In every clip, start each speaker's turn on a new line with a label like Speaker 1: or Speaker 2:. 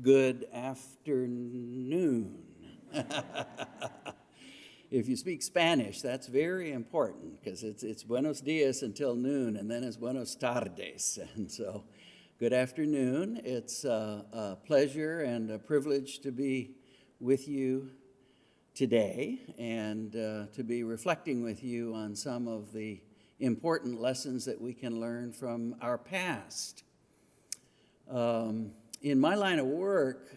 Speaker 1: Good afternoon. If you speak Spanish, that's very important because it's buenos dias until noon, and then it's buenos tardes. And so, good afternoon. It's a pleasure and a privilege to be with you today and to be reflecting with you on some of the important lessons that we can learn from our past. In my line of work,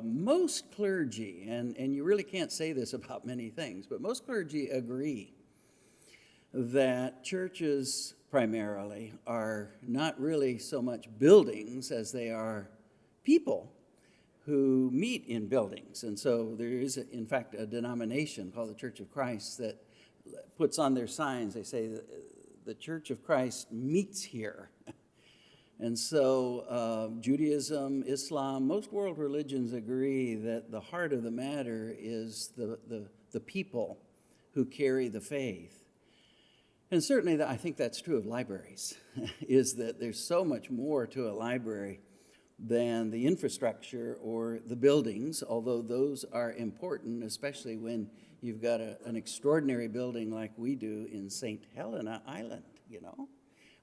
Speaker 1: most clergy, and you really can't say this about many things, but most clergy agree that churches primarily are not really so much buildings as they are people who meet in buildings. And so there is, in fact, a denomination called the Church of Christ that puts on their signs, they say, the Church of Christ meets here. And so Judaism, Islam, most world religions agree that the heart of the matter is the people who carry the faith. And certainly I think that's true of libraries, is that there's so much more to a library than the infrastructure or the buildings, although those are important, especially when you've got an extraordinary building like we do in St. Helena Island, you know.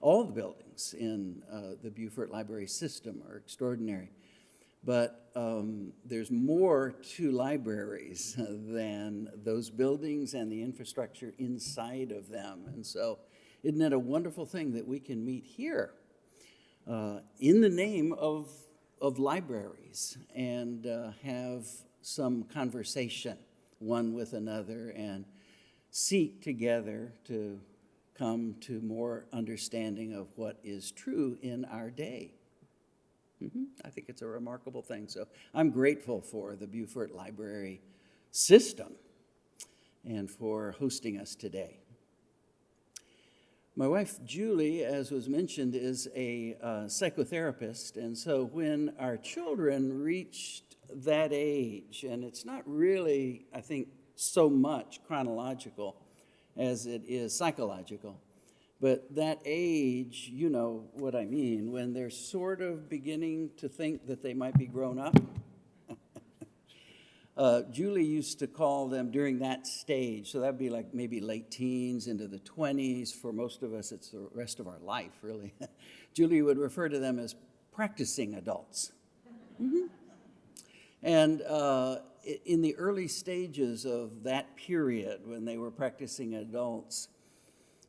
Speaker 1: All the buildings in the Beaufort library system are extraordinary. But there's more to libraries than those buildings and the infrastructure inside of them. And so isn't it a wonderful thing that we can meet here in the name of libraries and have some conversation one with another and seek together to come to more understanding of what is true in our day. I think it's a remarkable thing. So I'm grateful for the Beaufort Library system and for hosting us today. My wife, Julie, as was mentioned, is a psychotherapist. And so when our children reached that age, and it's not really, I think, so much chronological as it is psychological. But that age, you know what I mean, when they're sort of beginning to think that they might be grown up. Julie used to call them during that stage, so that'd be like maybe late teens into the 20s. For most of us, it's the rest of our life, really. Julie would refer to them as practicing adults. And in the early stages of that period when they were practicing adults,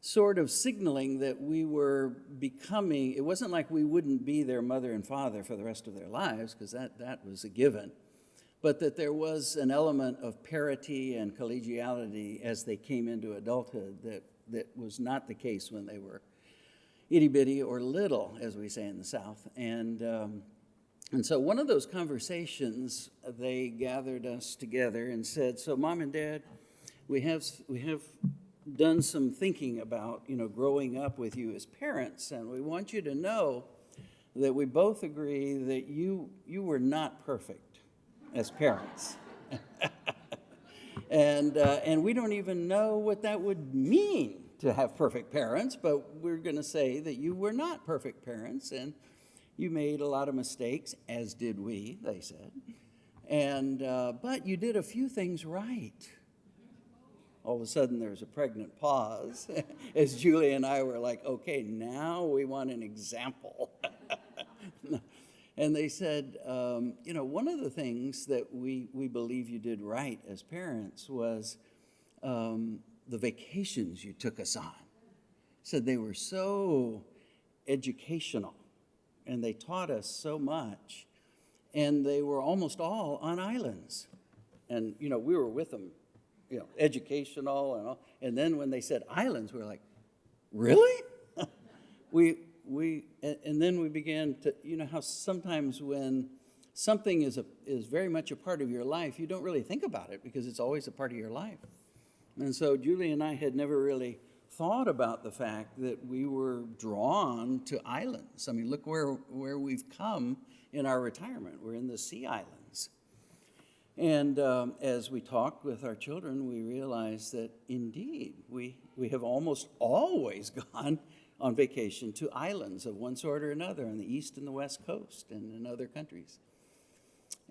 Speaker 1: sort of signaling that we were becoming, it wasn't like we wouldn't be their mother and father for the rest of their lives, because that was a given, but that there was an element of parity and collegiality as they came into adulthood that was not the case when they were itty-bitty or little, as we say in the South. And so one of those conversations, they gathered us together and said, so Mom and Dad, we have done some thinking about, growing up with you as parents, and we want you to know that we both agree that you were not perfect as parents. And we don't even know what that would mean to have perfect parents, but we're going to say that you were not perfect parents, and you made a lot of mistakes, as did we, they said. But you did a few things right. All of a sudden, there's a pregnant pause as Julie and I were like, okay, now we want an example. And they said, one of the things that we believe you did right as parents was the vacations you took us on. Said they were so educational. And they taught us so much, and they were almost all on islands. And, we were with them, educational and all. And then when they said islands, we were like, really? And then we began to, how sometimes when something is very much a part of your life, you don't really think about it because it's always a part of your life. And so Julie and I had never really thought about the fact that we were drawn to islands. I mean, look where we've come in our retirement. We're in the Sea Islands. And as we talked with our children, we realized that indeed we have almost always gone on vacation to islands of one sort or another on the east and the west coast and in other countries.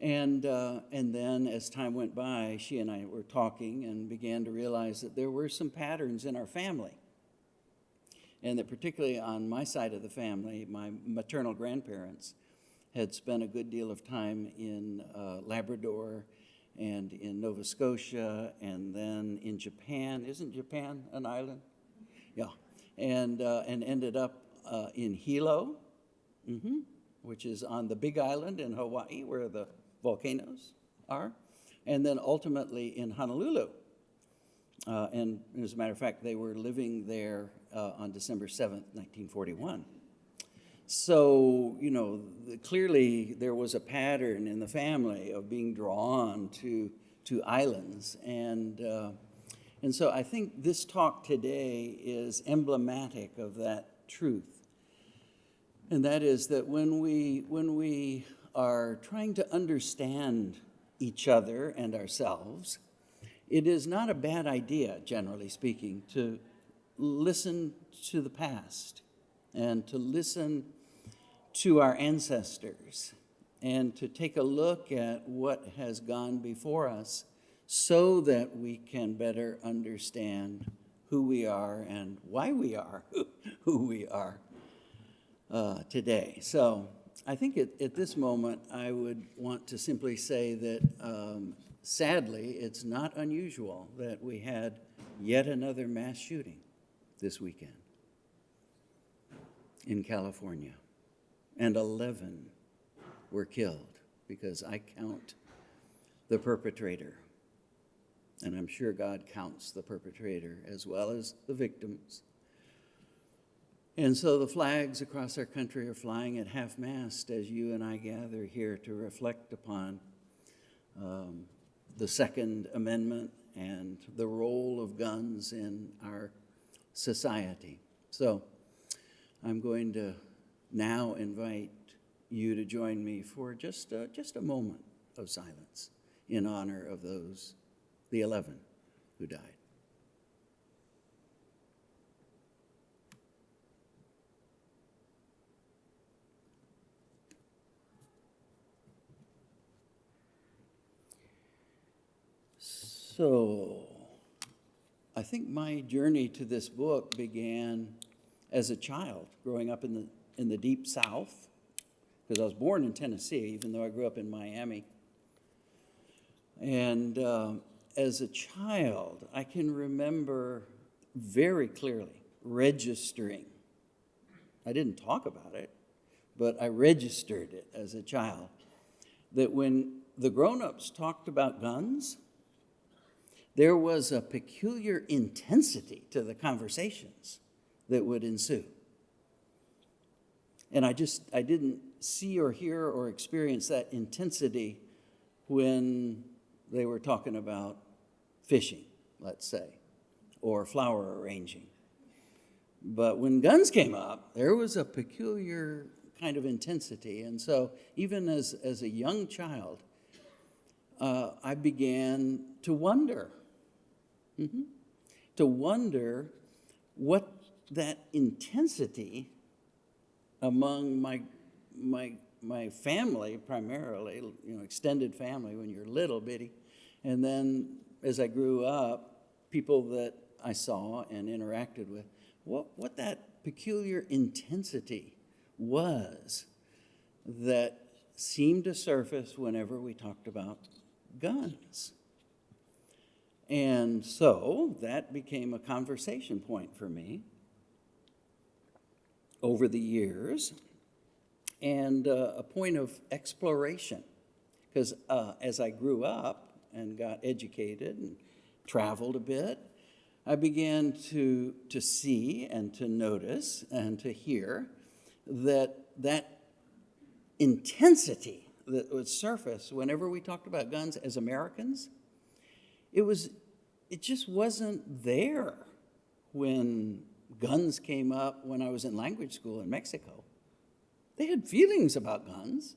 Speaker 1: And then as time went by, she and I were talking and began to realize that there were some patterns in our family. And that particularly on my side of the family, my maternal grandparents had spent a good deal of time in Labrador and in Nova Scotia and then in Japan. Isn't Japan an island? Yeah. And ended up in Hilo, which is on the Big Island in Hawaii where the volcanoes are, and then ultimately in Honolulu. And as a matter of fact, they were living there on December 7th, 1941. So, clearly there was a pattern in the family of being drawn to islands. And so I think this talk today is emblematic of that truth. And that is that when we are trying to understand each other and ourselves, it is not a bad idea, generally speaking, to listen to the past and to listen to our ancestors and to take a look at what has gone before us so that we can better understand who we are and why we are who we are today. So I think at this moment I would want to simply say that sadly it's not unusual that we had yet another mass shooting this weekend in California, and 11 were killed, because I count the perpetrator, and I'm sure God counts the perpetrator as well as the victims. And so the flags across our country are flying at half-mast as you and I gather here to reflect upon the Second Amendment and the role of guns in our society. So I'm going to now invite you to join me for just a moment of silence in honor of the 11 who died. So, I think my journey to this book began as a child, growing up in the deep South, because I was born in Tennessee, even though I grew up in Miami. And as a child, I can remember very clearly registering. I didn't talk about it, but I registered it as a child, that when the grown-ups talked about guns, there was a peculiar intensity to the conversations that would ensue. And I didn't see or hear or experience that intensity when they were talking about fishing, let's say, or flower arranging. But when guns came up, there was a peculiar kind of intensity. And so even as a young child, I began to wonder, what that intensity among my family, primarily, extended family when you're little bitty, and then as I grew up, people that I saw and interacted with, what that peculiar intensity was that seemed to surface whenever we talked about guns. And so that became a conversation point for me over the years, and a point of exploration. Because as I grew up and got educated and traveled a bit, I began to see and to notice and to hear that intensity that would surface whenever we talked about guns as Americans, it just wasn't there when guns came up when I was in language school in Mexico. They had feelings about guns.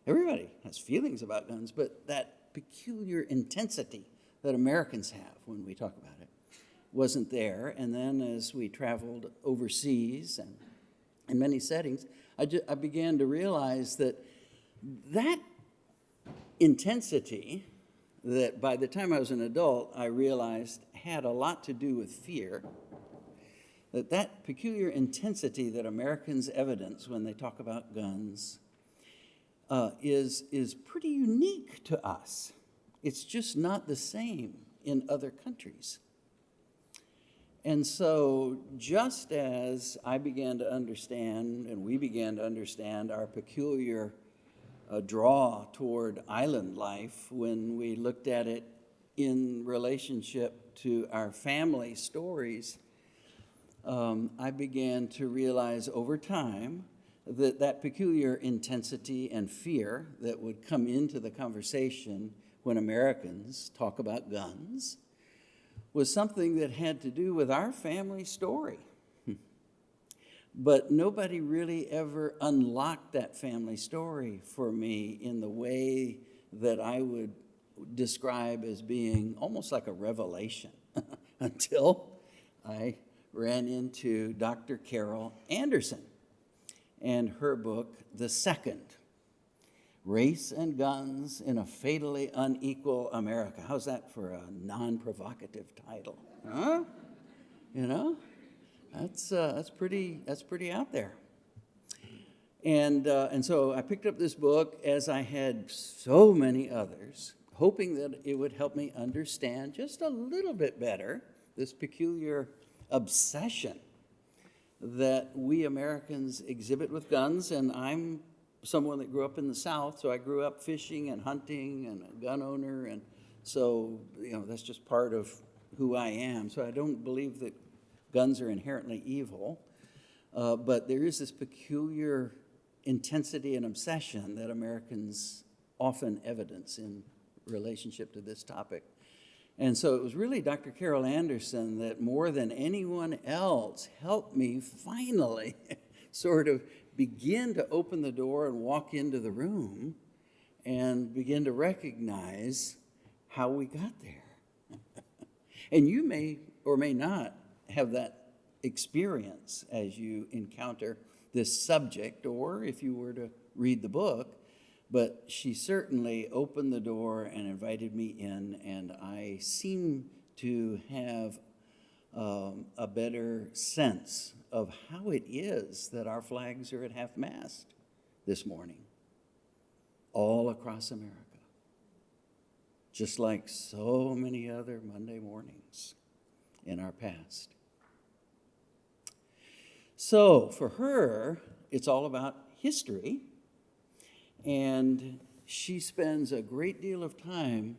Speaker 1: Everybody has feelings about guns, but that peculiar intensity that Americans have when we talk about it wasn't there. And then as we traveled overseas and in many settings, I began to realize that intensity that by the time I was an adult, I realized had a lot to do with fear. That peculiar intensity that Americans evidence when they talk about guns is pretty unique to us. It's just not the same in other countries. And so just as I began to understand, and we began to understand our peculiar draw toward island life when we looked at it in relationship to our family stories, I began to realize over time that peculiar intensity and fear that would come into the conversation when Americans talk about guns was something that had to do with our family story. But nobody really ever unlocked that family story for me in the way that I would describe as being almost like a revelation until I ran into Dr. Carol Anderson and her book, The Second, Race and Guns in a Fatally Unequal America. How's that for a non-provocative title? Huh? You know? That's pretty out there. And so I picked up this book, as I had so many others, hoping that it would help me understand just a little bit better this peculiar obsession that we Americans exhibit with guns. And I'm someone that grew up in the South, so I grew up fishing and hunting and a gun owner, and so that's just part of who I am. So I don't believe that guns are inherently evil, but there is this peculiar intensity and obsession that Americans often evidence in relationship to this topic. And so it was really Dr. Carol Anderson that more than anyone else helped me finally sort of begin to open the door and walk into the room and begin to recognize how we got there. And you may or may not have that experience as you encounter this subject, or if you were to read the book, but she certainly opened the door and invited me in, and I seem to have a better sense of how it is that our flags are at half-mast this morning, all across America, just like so many other Monday mornings in our past. So for her, it's all about history, and she spends a great deal of time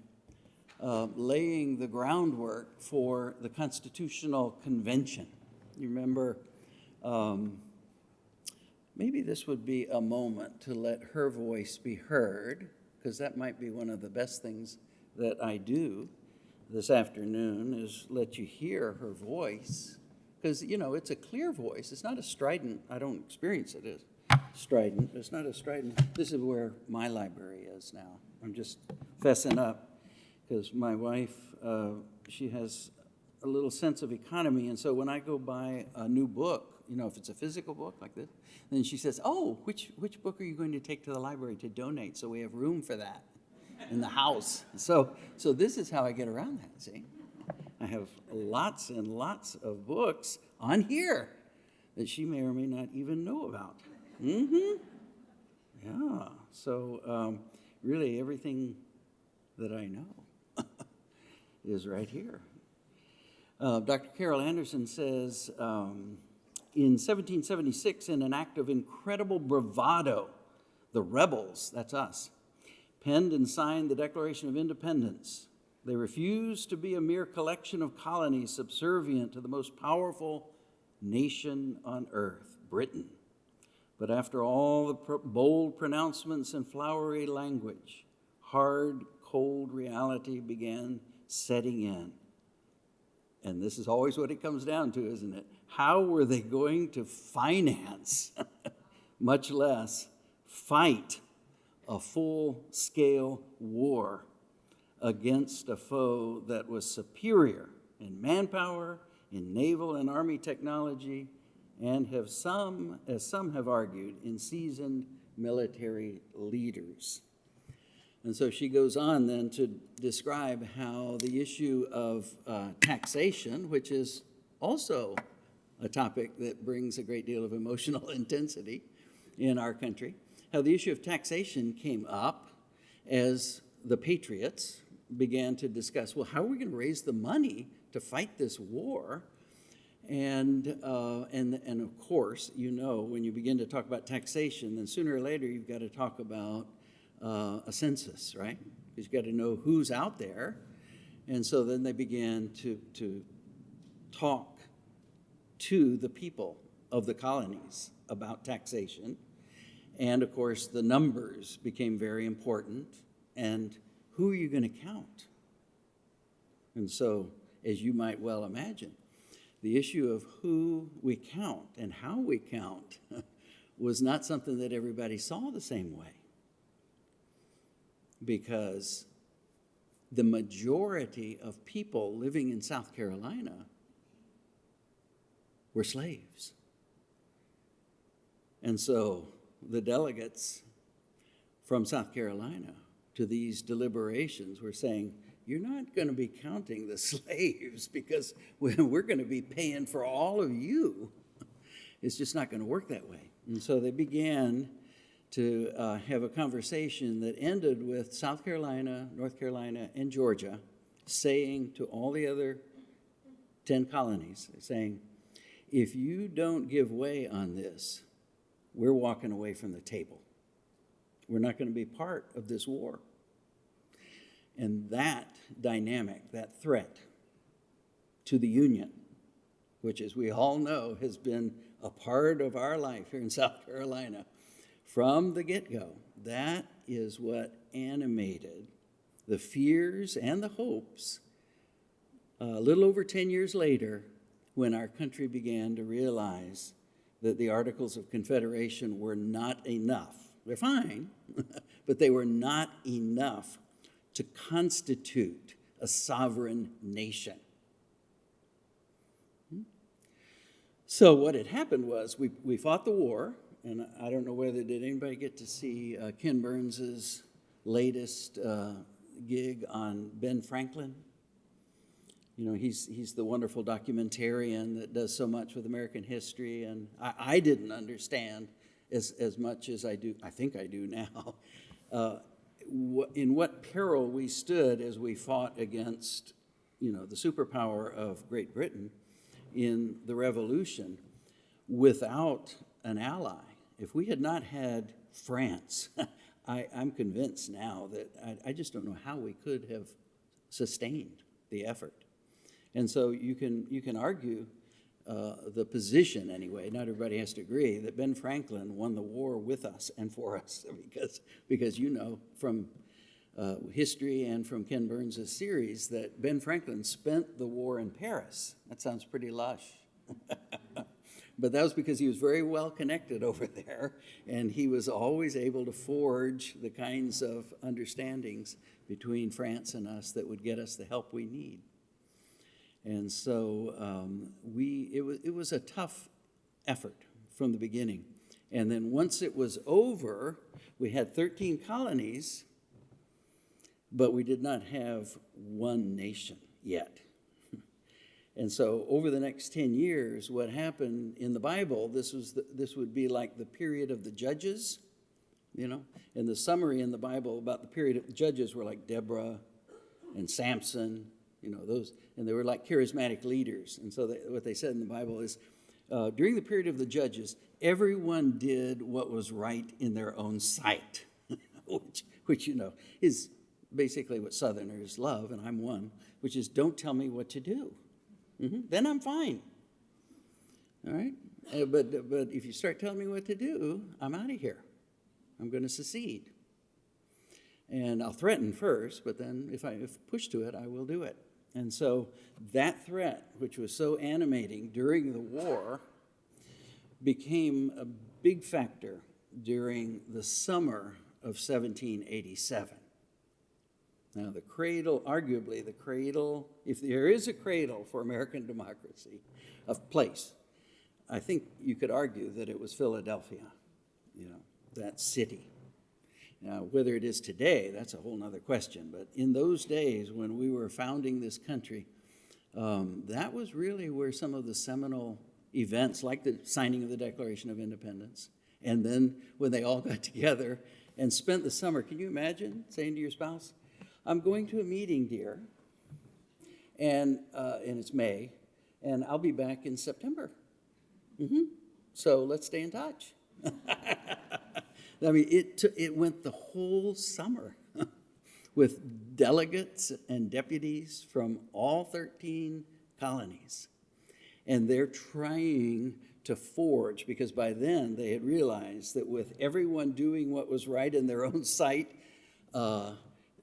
Speaker 1: laying the groundwork for the Constitutional Convention. You remember, maybe this would be a moment to let her voice be heard, because that might be one of the best things that I do this afternoon, is let you hear her voice. Because, it's a clear voice. It's not a strident. I don't experience it as strident. It's not a strident. This is where my library is now. I'm just fessing up because my wife, she has a little sense of economy. And so when I go buy a new book, if it's a physical book like this, then she says, oh, which book are you going to take to the library to donate so we have room for that in the house? So this is how I get around that, see? I have lots and lots of books on here that she may or may not even know about. Mm-hmm. Yeah. So really everything that I know is right here. Dr. Carol Anderson says, in 1776, in an act of incredible bravado, the rebels, that's us, penned and signed the Declaration of Independence. They refused to be a mere collection of colonies subservient to the most powerful nation on earth, Britain. But after all the bold pronouncements and flowery language, hard, cold reality began setting in. And this is always what it comes down to, isn't it? How were they going to finance, much less fight, a full-scale war against a foe that was superior in manpower, in naval and army technology, and as some have argued, in seasoned military leaders? And so she goes on then to describe how the issue of taxation, which is also a topic that brings a great deal of emotional intensity in our country, how the issue of taxation came up as the patriots began to discuss, well, how are we going to raise the money to fight this war? And of course, you know, when you begin to talk about taxation, then sooner or later you've got to talk about a census, right? Because you've got to know who's out there. And so then they began to talk to the people of the colonies about taxation. And of course, the numbers became very important. And who are you going to count? And so, as you might well imagine, the issue of who we count and how we count was not something that everybody saw the same way. Because the majority of people living in South Carolina were slaves. And so the delegates from South Carolina to these deliberations were saying, you're not going to be counting the slaves because we're going to be paying for all of you. It's just not going to work that way. And so they began to have a conversation that ended with South Carolina, North Carolina, and Georgia saying to all the other 10 colonies, saying, if you don't give way on this, we're walking away from the table. We're not going to be part of this war. And that dynamic, that threat to the Union, which, as we all know, has been a part of our life here in South Carolina from the get-go, that is what animated the fears and the hopes a little over 10 years later when our country began to realize that the Articles of Confederation were not enough. They're fine, but they were not enough to constitute a sovereign nation. So what had happened was we fought the war, and I don't know whether did anybody get to see Ken Burns's latest gig on Ben Franklin. You know, he's the wonderful documentarian that does so much with American history, and I didn't understand as much as I do, I think I do now, in what peril we stood as we fought against, you know, the superpower of Great Britain in the Revolution without an ally. If we had not had France, I'm convinced now that I just don't know how we could have sustained the effort. And so you can argue the position anyway, not everybody has to agree, that Ben Franklin won the war with us and for us because you know from history and from Ken Burns' series that Ben Franklin spent the war in Paris. That sounds pretty lush. But that was because he was very well connected over there, and he was always able to forge the kinds of understandings between France and us that would get us the help we need. And so it was a tough effort from the beginning. And then once it was over, we had 13 colonies, but we did not have one nation yet. And so over the next 10 years, what happened in the Bible, this would be like the period of the judges, you know. And the summary in the Bible about the period of the judges were like Deborah and Samson, you know, those, and they were like charismatic leaders. And so what they said in the Bible is, during the period of the judges, everyone did what was right in their own sight, which you know, is basically what Southerners love, and I'm one, which is don't tell me what to do. Then I'm fine. All right? But if you start telling me what to do, I'm out of here. I'm going to secede. And I'll threaten first, but then if pushed to it, I will do it. And so that threat, which was so animating during the war, became a big factor during the summer of 1787. Now, the cradle, arguably the cradle, if there is a cradle for American democracy, a place, I think you could argue that it was Philadelphia, you know, that city. Now, whether it is today, that's a whole other question. But in those days when we were founding this country, that was really where some of the seminal events, like the signing of the Declaration of Independence, and then when they all got together and spent the summer. Can you imagine saying to your spouse, I'm going to a meeting, dear, and it's May, and I'll be back in September. So let's stay in touch. I mean, it went the whole summer with delegates and deputies from all 13 colonies. And they're trying to forge, because by then they had realized that with everyone doing what was right in their own sight,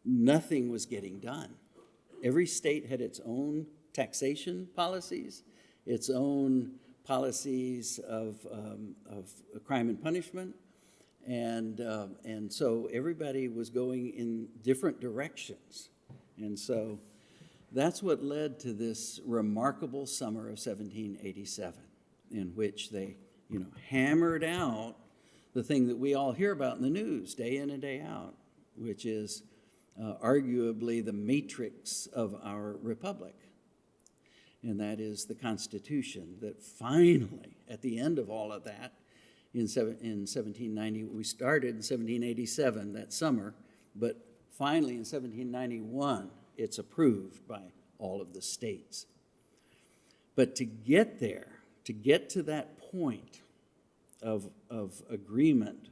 Speaker 1: nothing was getting done. Every state had its own taxation policies, its own policies of crime and punishment, and so everybody was going in different directions. And so that's what led to this remarkable summer of 1787, in which they, hammered out the thing that we all hear about in the news day in and day out, which is arguably the matrix of our republic. And that is the Constitution that finally, at the end of all of that, in 1790, we started in 1787, that summer, but finally in 1791, it's approved by all of the states. But to get there, to get to that point of agreement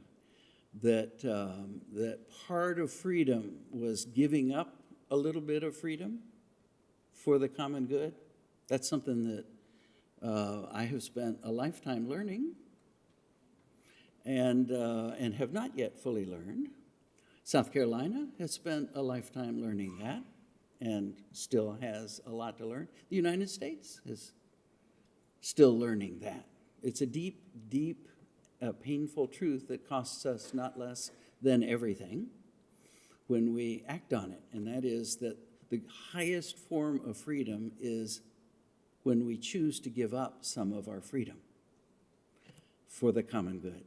Speaker 1: that part of freedom was giving up a little bit of freedom for the common good, that's something that I have spent a lifetime learning and have not yet fully learned. South Carolina has spent a lifetime learning that and still has a lot to learn. The United States is still learning that. It's a deep, deep, painful truth that costs us not less than everything when we act on it, and that is that the highest form of freedom is when we choose to give up some of our freedom for the common good.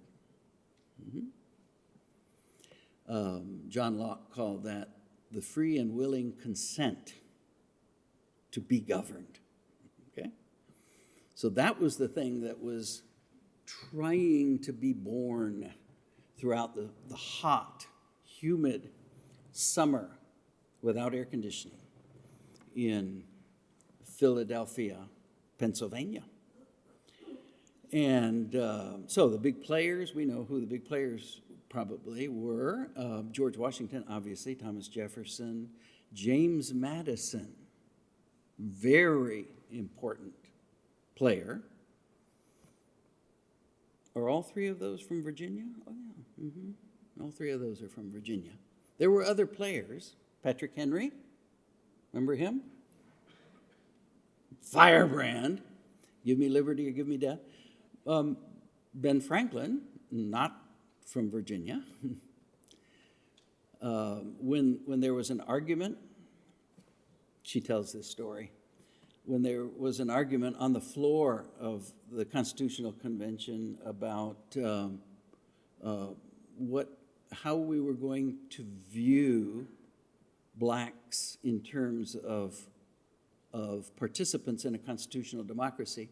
Speaker 1: John Locke called that the free and willing consent to be governed. Okay? So that was the thing that was trying to be born throughout the hot, humid summer without air conditioning in Philadelphia, Pennsylvania. And so the big players, we know who the big players probably were. George Washington, obviously, Thomas Jefferson, James Madison, very important player. Are all three of those from Virginia? Oh, yeah. All three of those are from Virginia. There were other players. Patrick Henry, remember him? Firebrand, give me liberty or give me death. Ben Franklin, not from Virginia. When there was an argument, she tells this story, when there was an argument on the floor of the Constitutional Convention about how we were going to view blacks in terms of participants in a constitutional democracy,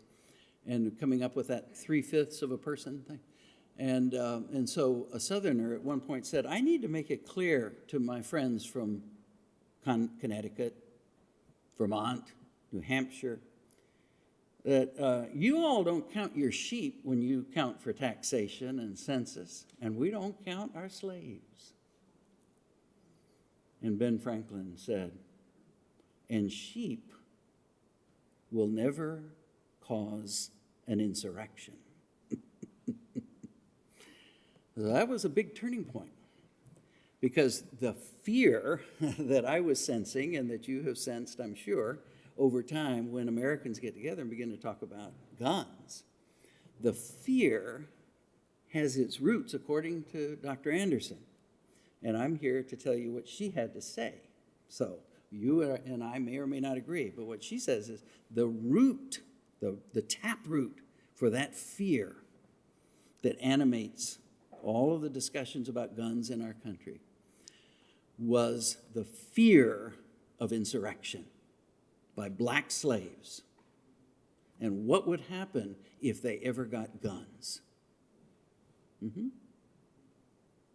Speaker 1: and coming up with that 3/5 of a person thing. And so a Southerner at one point said, I need to make it clear to my friends from Connecticut, Vermont, New Hampshire, that you all don't count your sheep when you count for taxation and census, and we don't count our slaves. And Ben Franklin said, and sheep will never cause an insurrection. So that was a big turning point, because the fear that I was sensing and that you have sensed, I'm sure, over time when Americans get together and begin to talk about guns, the fear has its roots, according to Dr. Anderson. And I'm here to tell you what she had to say. So you and I may or may not agree, but what she says is the root, the taproot for that fear that animates all of the discussions about guns in our country was the fear of insurrection by black slaves and what would happen if they ever got guns.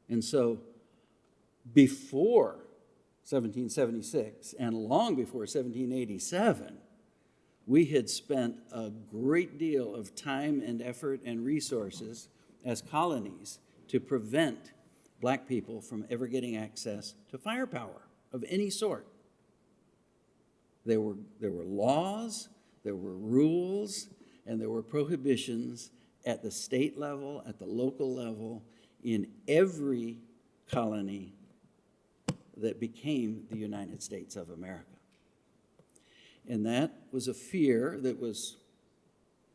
Speaker 1: And so before 1776 and long before 1787, we had spent a great deal of time and effort and resources as colonies to prevent black people from ever getting access to firepower of any sort. There were laws, there were rules, and there were prohibitions at the state level, at the local level, in every colony that became the United States of America. And that was a fear that was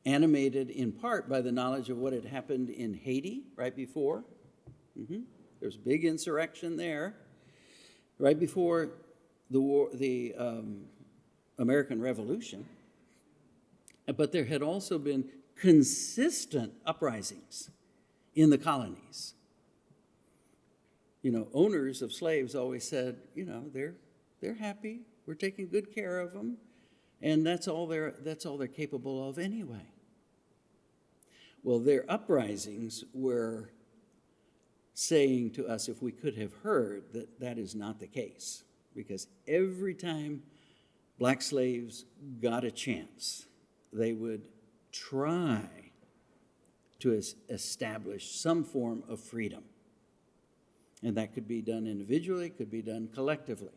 Speaker 1: animated in part by the knowledge of what had happened in Haiti right before. There was a big insurrection there right before the war, the American Revolution. But there had also been consistent uprisings in the colonies. You know, owners of slaves always said, you know, they're happy, we're taking good care of them, and that's all they're capable of anyway. Well, their uprisings were saying to us, if we could have heard, that that is not the case, because every time black slaves got a chance, they would try to establish some form of freedom. And that could be done individually, could be done collectively.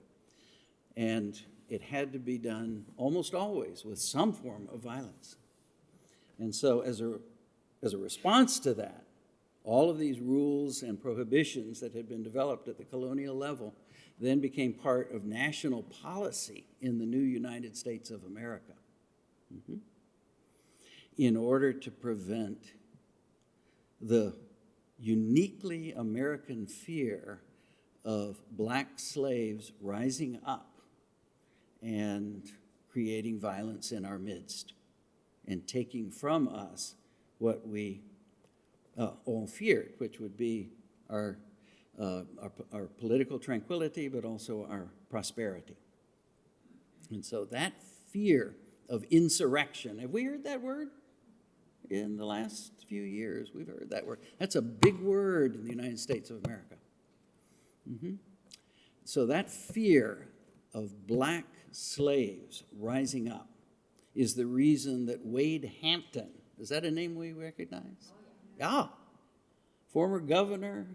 Speaker 1: And it had to be done almost always with some form of violence. And so as a response to that, all of these rules and prohibitions that had been developed at the colonial level then became part of national policy in the new United States of America. In order to prevent the uniquely American fear of black slaves rising up and creating violence in our midst and taking from us what we all feared, which would be our political tranquility, but also our prosperity. And so that fear of insurrection, have we heard that word? In the last few years, we've heard that word. That's a big word in the United States of America. So that fear of black slaves rising up is the reason that Wade Hampton, is that a name we recognize? Yeah. Former governor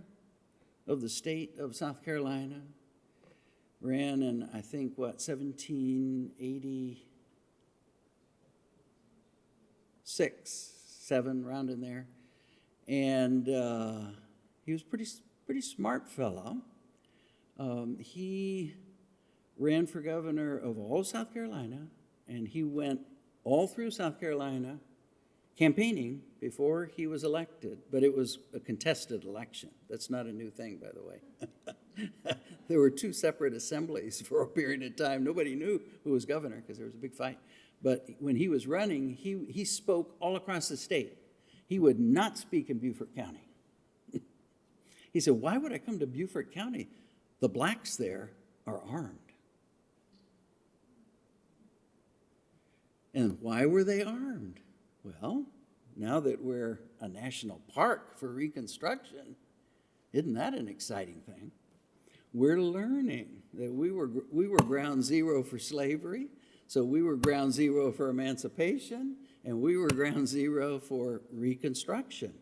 Speaker 1: of the state of South Carolina, ran in, I think, 1786, 7, around in there. And he was pretty smart fellow. He ran for governor of all South Carolina, and he went all through South Carolina campaigning before he was elected, but it was a contested election. That's not a new thing, by the way. There were 2 separate assemblies for a period of time. Nobody knew who was governor because there was a big fight. But when he was running, he spoke all across the state. He would not speak in Beaufort County. He said, why would I come to Beaufort County? The blacks there are armed. And why were they armed? Well, now that we're a national park for Reconstruction, isn't that an exciting thing? We're learning that we were ground zero for slavery, so we were ground zero for emancipation, and we were ground zero for Reconstruction.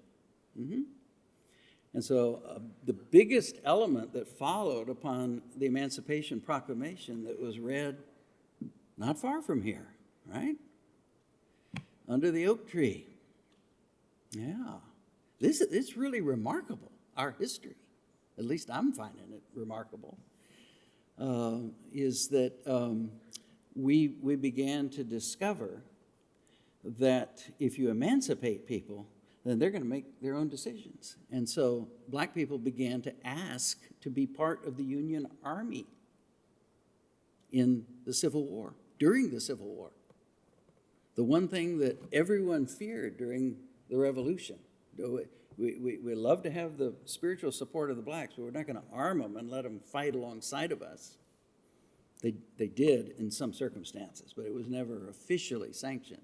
Speaker 1: And so the biggest element that followed upon the Emancipation Proclamation that was read not far from here, right? Under the oak tree. Yeah. It's really remarkable, our history. At least I'm finding it remarkable. Is that we began to discover that if you emancipate people, then they're going to make their own decisions. And so black people began to ask to be part of the Union Army in the Civil War, during the Civil War. The one thing that everyone feared during the Revolution, We love to have the spiritual support of the blacks, but we're not going to arm them and let them fight alongside of us. They did in some circumstances, but it was never officially sanctioned.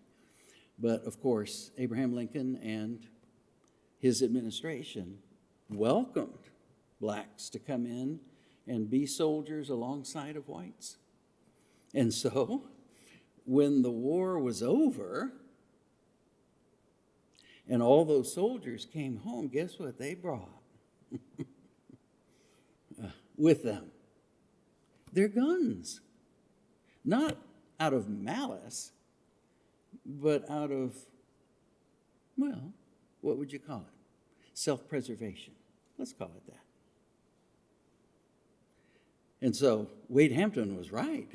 Speaker 1: But of course, Abraham Lincoln and his administration welcomed blacks to come in and be soldiers alongside of whites. And so, when the war was over and all those soldiers came home, guess what they brought with them? Their guns. Not out of malice, but out of, well, what would you call it? Self-preservation. Let's call it that. And so Wade Hampton was right.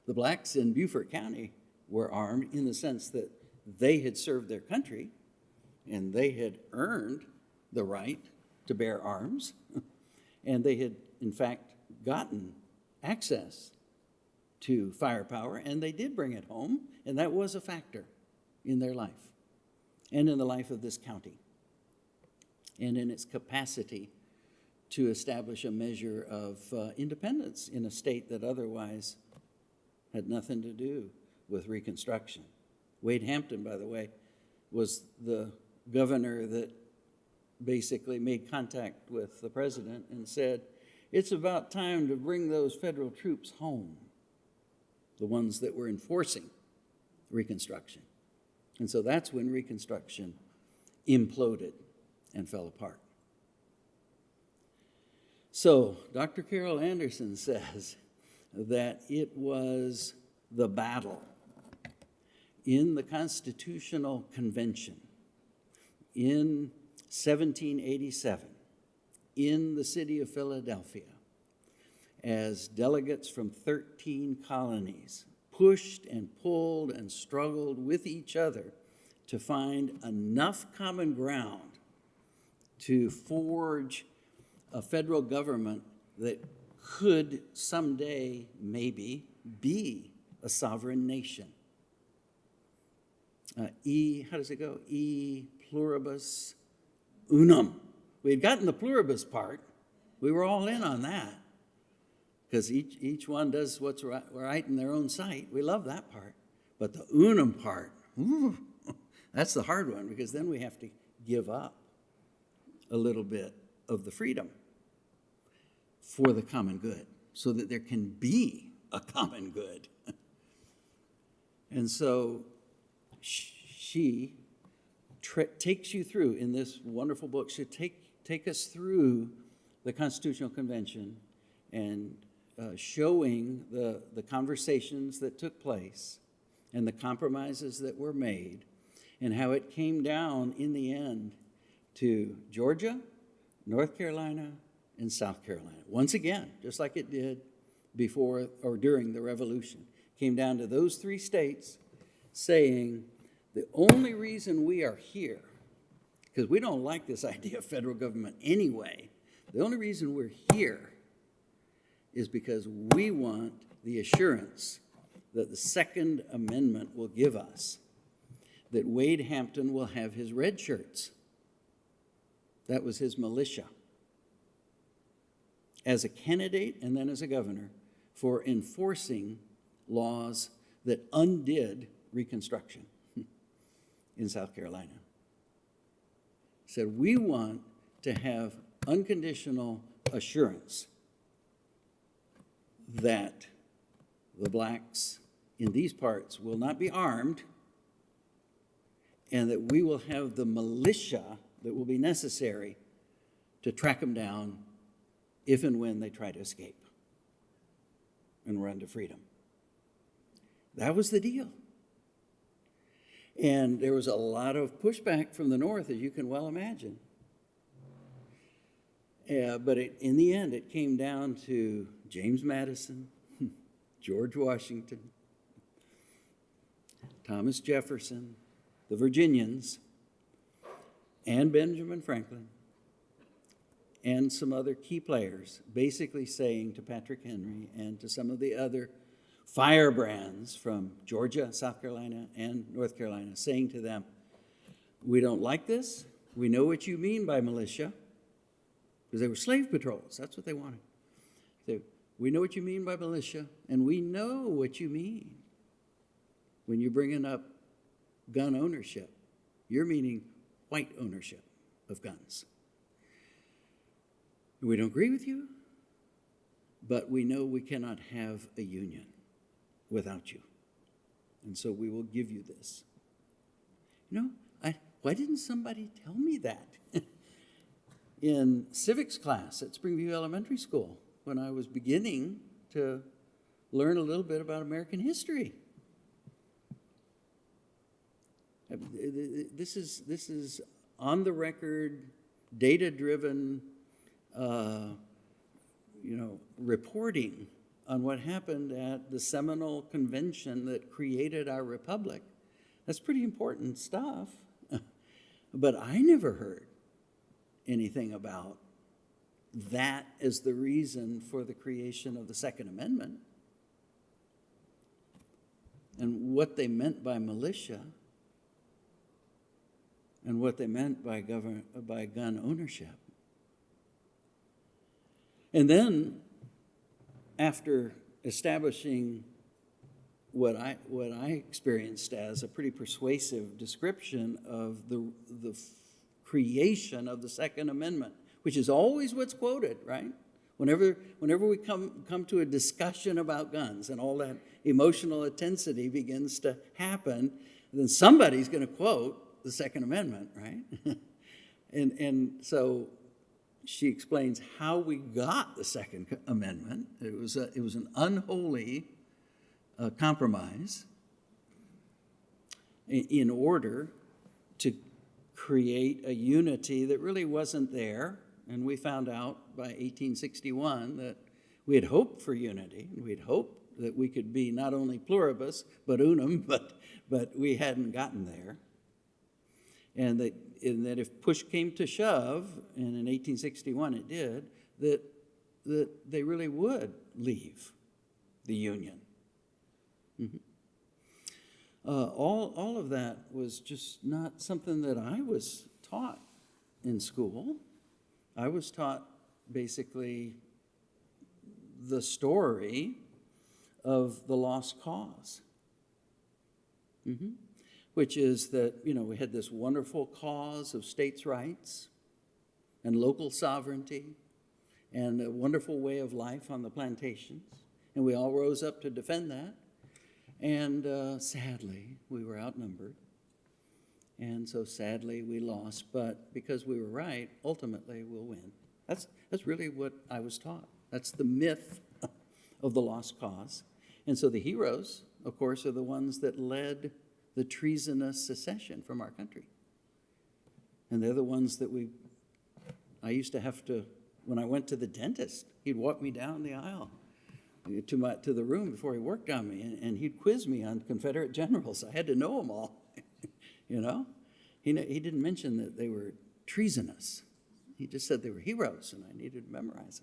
Speaker 1: The blacks in Beaufort County were armed in the sense that they had served their country and they had earned the right to bear arms. And they had, in fact, gotten access to firepower, and they did bring it home, and that was a factor in their life and in the life of this county and in its capacity to establish a measure of independence in a state that otherwise had nothing to do with Reconstruction. Wade Hampton, by the way, was the governor that basically made contact with the president and said, it's about time to bring those federal troops home, the ones that were enforcing Reconstruction. And so that's when Reconstruction imploded and fell apart. So Dr. Carol Anderson says that it was the battle in the Constitutional Convention in 1787 in the city of Philadelphia as delegates from 13 colonies pushed and pulled and struggled with each other to find enough common ground to forge a federal government that could someday maybe be a sovereign nation. How does it go? E pluribus unum. We had gotten the pluribus part. We were all in on that because each one does what's right in their own sight. We love that part. But the unum part, that's the hard one because then we have to give up a little bit of the freedom for the common good so that there can be a common good. And so she takes you through, in this wonderful book, she take us through the Constitutional Convention and showing the conversations that took place and the compromises that were made and how it came down in the end to Georgia, North Carolina, and South Carolina. Once again, just like it did before or during the Revolution, came down to those three states saying the only reason we are here, because we don't like this idea of federal government anyway, the only reason we're here is because we want the assurance that the Second Amendment will give us, that Wade Hampton will have his red shirts. That was his militia. As a candidate and then as a governor for enforcing laws that undid Reconstruction in South Carolina. Said, we want to have unconditional assurance that the blacks in these parts will not be armed and that we will have the militia that will be necessary to track them down if and when they try to escape and run to freedom. That was the deal. And there was a lot of pushback from the North, as you can well imagine. But in the end, it came down to James Madison, George Washington, Thomas Jefferson, the Virginians, and Benjamin Franklin, and some other key players, basically saying to Patrick Henry and to some of the other firebrands from Georgia, South Carolina, and North Carolina, saying to them, we don't like this, We know what you mean by militia, because they were slave patrols. That's what they wanted. So, we know what you mean by militia, and we know what you mean when you're bringing up gun ownership. You're meaning white ownership of guns. We don't agree with you, but we know we cannot have a union without you. And so we will give you this. Why didn't somebody tell me that in civics class at Springview Elementary School when I was beginning to learn a little bit about American history? This is on the record, data-driven, reporting on what happened at the seminal convention that created our republic. That's pretty important stuff. But I never heard anything about that as the reason for the creation of the Second Amendment and what they meant by militia and what they meant by gun ownership. And then, after establishing what I experienced as a pretty persuasive description of the creation of the Second Amendment, which is always what's quoted, right? Whenever we come to a discussion about guns and all that emotional intensity begins to happen, then somebody's going to quote the Second Amendment, right? and so she explains how we got the Second Amendment. It was an unholy compromise in order to create a unity that really wasn't there. And we found out by 1861 that we had hoped for unity. We'd hoped that we could be not only pluribus, but unum, but we hadn't gotten there. And that if push came to shove, and in 1861 it did, that they really would leave the Union. Mm-hmm. All of that was just not something that I was taught in school. I was taught basically the story of the lost cause, which is that, we had this wonderful cause of states' rights and local sovereignty and a wonderful way of life on the plantations, and we all rose up to defend that. And sadly, we were outnumbered. And so sadly, we lost. But because we were right, ultimately, we'll win. That's really what I was taught. That's the myth of the lost cause. And so the heroes, of course, are the ones that led the treasonous secession from our country. And they're the ones that I used to have to, when I went to the dentist, he'd walk me down the aisle to the room before he worked on me, and he'd quiz me on Confederate generals. I had to know them all, He didn't mention that they were treasonous. He just said they were heroes, and I needed to memorize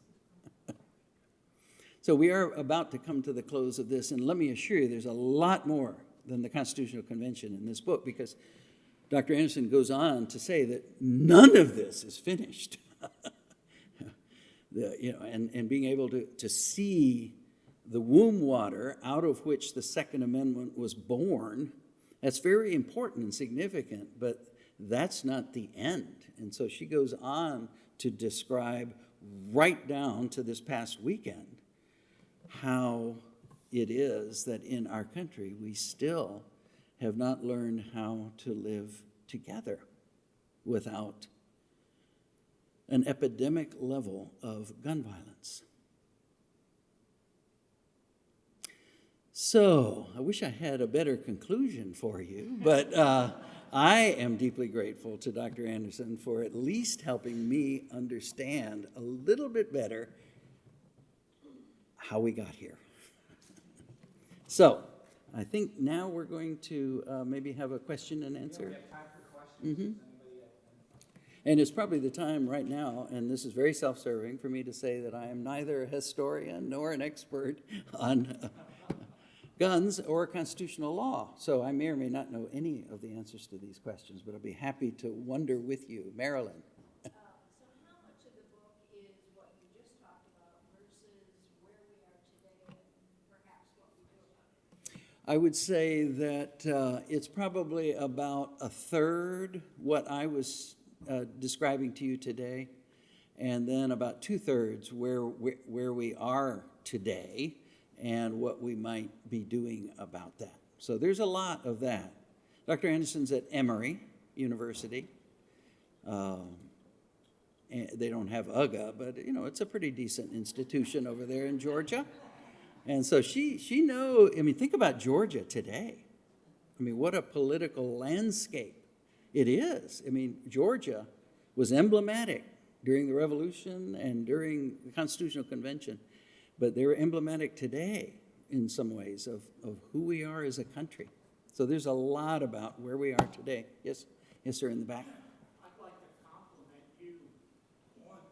Speaker 1: them. So we are about to come to the close of this, and let me assure you there's a lot more than the Constitutional Convention in this book, because Dr. Anderson goes on to say that none of this is finished. And being able to see the womb water out of which the Second Amendment was born, that's very important and significant, but that's not the end. And so she goes on to describe right down to this past weekend how it is that in our country we still have not learned how to live together without an epidemic level of gun violence. So, I wish I had a better conclusion for you, but I am deeply grateful to Dr. Anderson for at least helping me understand a little bit better how we got here. So, I think now we're going to maybe have a question and answer.
Speaker 2: We have time for questions.
Speaker 1: And it's probably the time right now, and this is very self-serving, for me to say that I am neither a historian nor an expert guns or constitutional law. So I may or may not know any of the answers to these questions, but I'll be happy to wonder with you. Marilyn.
Speaker 2: So how much of the book is what you just talked about versus where we are today and perhaps what we do about it?
Speaker 1: I would say that it's probably about a third what I was describing to you today, and then about 2/3 where we are today and what we might be doing about that. So there's a lot of that. Dr. Anderson's at Emory University. And they don't have UGA, but it's a pretty decent institution over there in Georgia. And so she think about Georgia today. What a political landscape it is. Georgia was emblematic during the Revolution and during the Constitutional Convention, but they're emblematic today in some ways of who we are as a country. So there's a lot about where we are today. Yes, sir, in the back.
Speaker 3: I'd like to compliment you on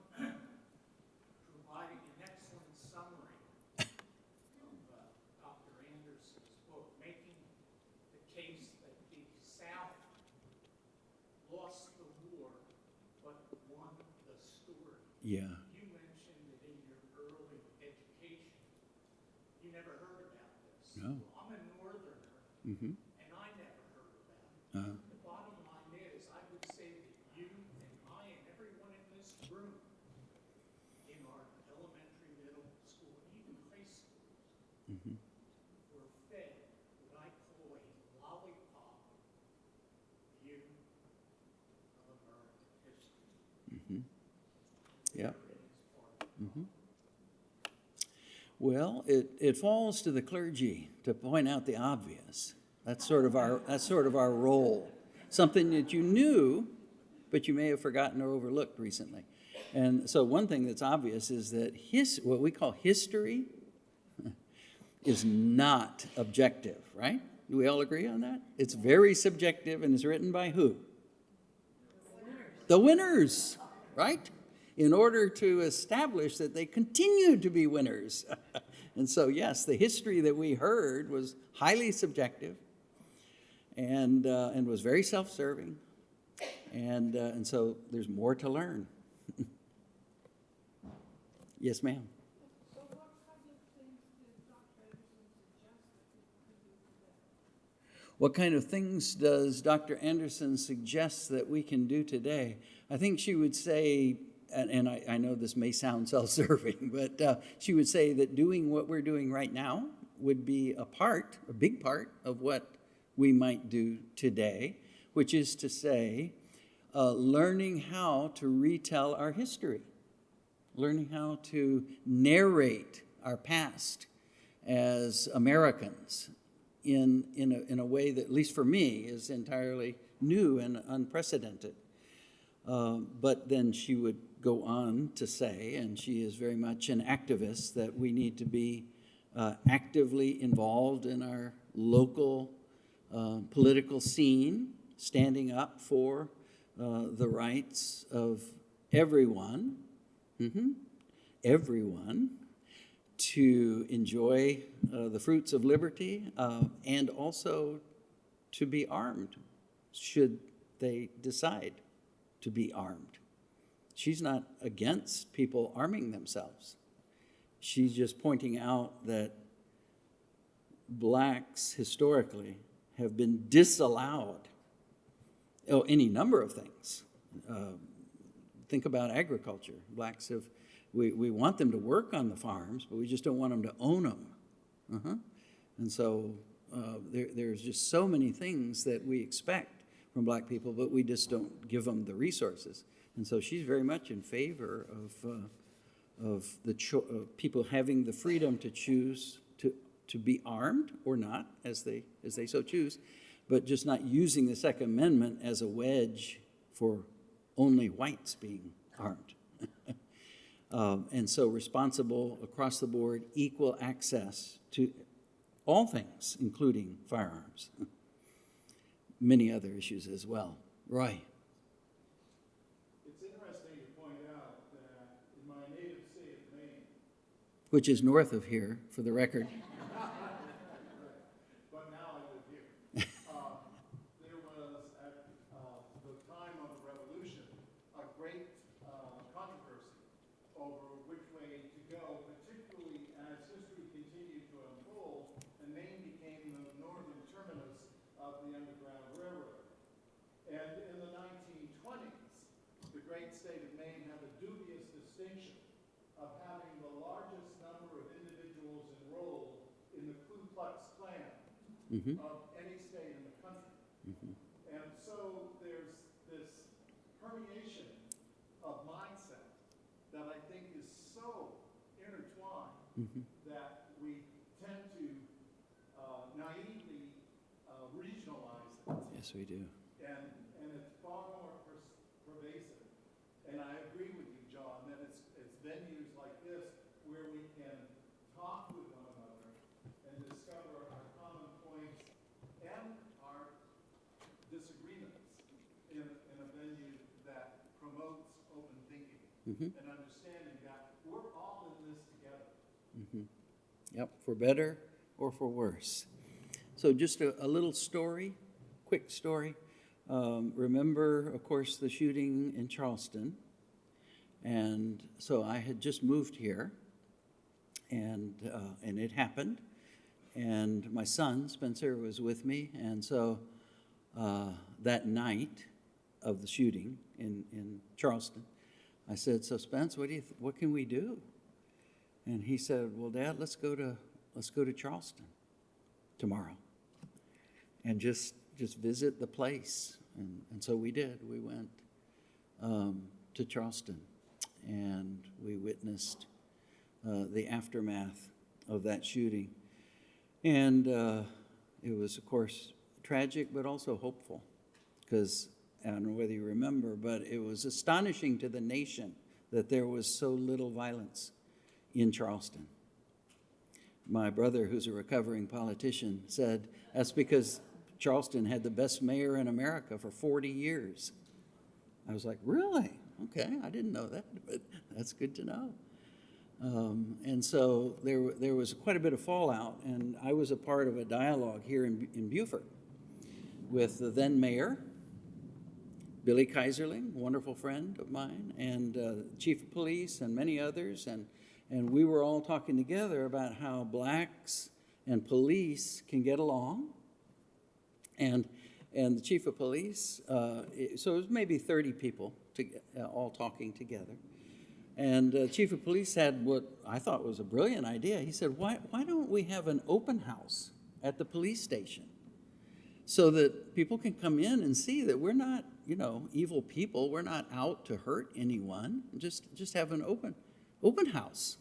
Speaker 3: providing an excellent summary of Dr. Anderson's book, making the case that the South lost the war but won the story.
Speaker 1: Yeah.
Speaker 3: You mentioned that in your early education, you never heard about this.
Speaker 1: No.
Speaker 3: Well, I'm a northerner,
Speaker 1: Mm-hmm.
Speaker 3: and I never heard about it.
Speaker 1: Uh-huh.
Speaker 3: The bottom line is, I would say that you and I and everyone in this room, in our elementary, middle school, and even high schools,
Speaker 1: Mm-hmm.
Speaker 3: were fed what I call a lollipop view of American history.
Speaker 1: Mm-hmm. Yeah.
Speaker 3: It is part of it.
Speaker 1: Mm-hmm. Well, it falls to the clergy to point out the obvious. That's sort of our role. Something that you knew, but you may have forgotten or overlooked recently. And so one thing that's obvious is that what we call history is not objective, right? Do we all agree on that? It's very subjective and is written by who? The winners, right? In order to establish that they continue to be winners. And so, yes, the history that we heard was highly subjective and was very self-serving. And so there's more to learn. Yes, ma'am.
Speaker 2: So what kind of things did Dr. Anderson suggest that we could do today?
Speaker 1: What kind of things does Dr. Anderson suggest that we can do today? I think she would say, and I know this may sound self-serving, but she would say that doing what we're doing right now would be a big part of what we might do today, which is to say, learning how to retell our history, learning how to narrate our past as Americans in a way that, at least for me, is entirely new and unprecedented. But then she would go on to say, and she is very much an activist, that we need to be actively involved in our local political scene, standing up for the rights of everyone, everyone, to enjoy the fruits of liberty and also to be armed, should they decide to be armed. She's not against people arming themselves. She's just pointing out that blacks historically have been disallowed any number of things. Think about agriculture. Blacks we want them to work on the farms, but we just don't want them to own them. And so there's just so many things that we expect from black people, but we just don't give them the resources. And so she's very much in favor of people having the freedom to choose to be armed or not, as they so choose, but just not using the Second Amendment as a wedge for only whites being armed. And so responsible, across the board, equal access to all things, including firearms. Many other issues as well. Roy.
Speaker 4: It's interesting to point out that in my native state of Maine,
Speaker 1: Which is north of here, for the record.
Speaker 4: of any state in the country. And so there's this permeation of mindset that I think is so intertwined that we tend to naively regionalize it.
Speaker 1: Yes, we do.
Speaker 4: And it's far more pervasive. And I agree with you, John, that it's venues like this where we can talk with one another and discover our common points and our disagreements in a venue that promotes open thinking and understanding that we're all in this together.
Speaker 1: Yep, for better or for worse. So just a little story, quick story. Remember, of course, the shooting in Charleston. And so I had just moved here, and it happened. And my son, Spencer, was with me. And so that night of the shooting in Charleston, I said, "So Spence, what can we do?" And he said, "Well, Dad, let's go to Charleston tomorrow and just visit the place." And so we did. We went to Charleston, and we witnessed the aftermath of that shooting. And it was, of course, tragic, but also hopeful, because I don't know whether you remember, but it was astonishing to the nation that there was so little violence in Charleston. My brother, who's a recovering politician, said that's because Charleston had the best mayor in America for 40 years. I was like, really? Okay, I didn't know that, but that's good to know. And so there was quite a bit of fallout, and I was a part of a dialogue here in Beaufort with the then mayor, Billy Kaiserling, a wonderful friend of mine, and chief of police and many others, and we were all talking together about how blacks and police can get along. And the chief of police, so it was maybe 30 people all talking together. And chief of police had what I thought was a brilliant idea. He said, why don't we have an open house at the police station so that people can come in and see that we're not, evil people. We're not out to hurt anyone. Just have an open house,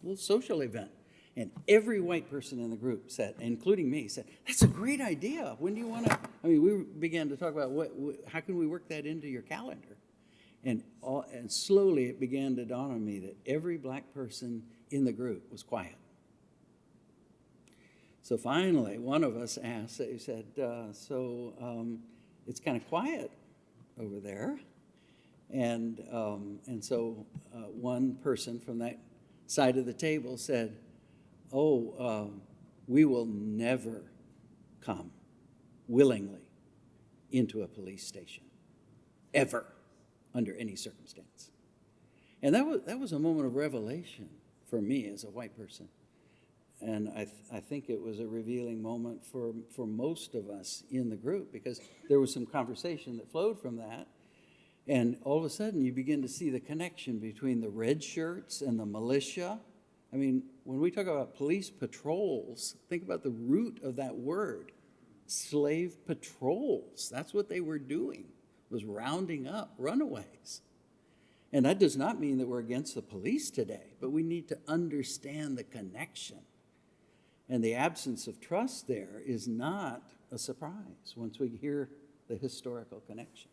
Speaker 1: a little social event. And every white person in the group said, including me, said, "That's a great idea. When do you want to?" I mean, we began to talk about how can we work that into your calendar, and slowly it began to dawn on me that every black person in the group was quiet. So finally, one of us asked, he said, it's kind of quiet over there, and so one person from that side of the table said, we will never come willingly into a police station, ever, under any circumstance. And that was a moment of revelation for me as a white person. And I think it was a revealing moment for most of us in the group, because there was some conversation that flowed from that. And all of a sudden, you begin to see the connection between the red shirts and the militia. I mean, when we talk about police patrols, think about the root of that word, slave patrols. That's what they were doing, was rounding up runaways. And that does not mean that we're against the police today, but we need to understand the connection. And the absence of trust there is not a surprise once we hear the historical connection.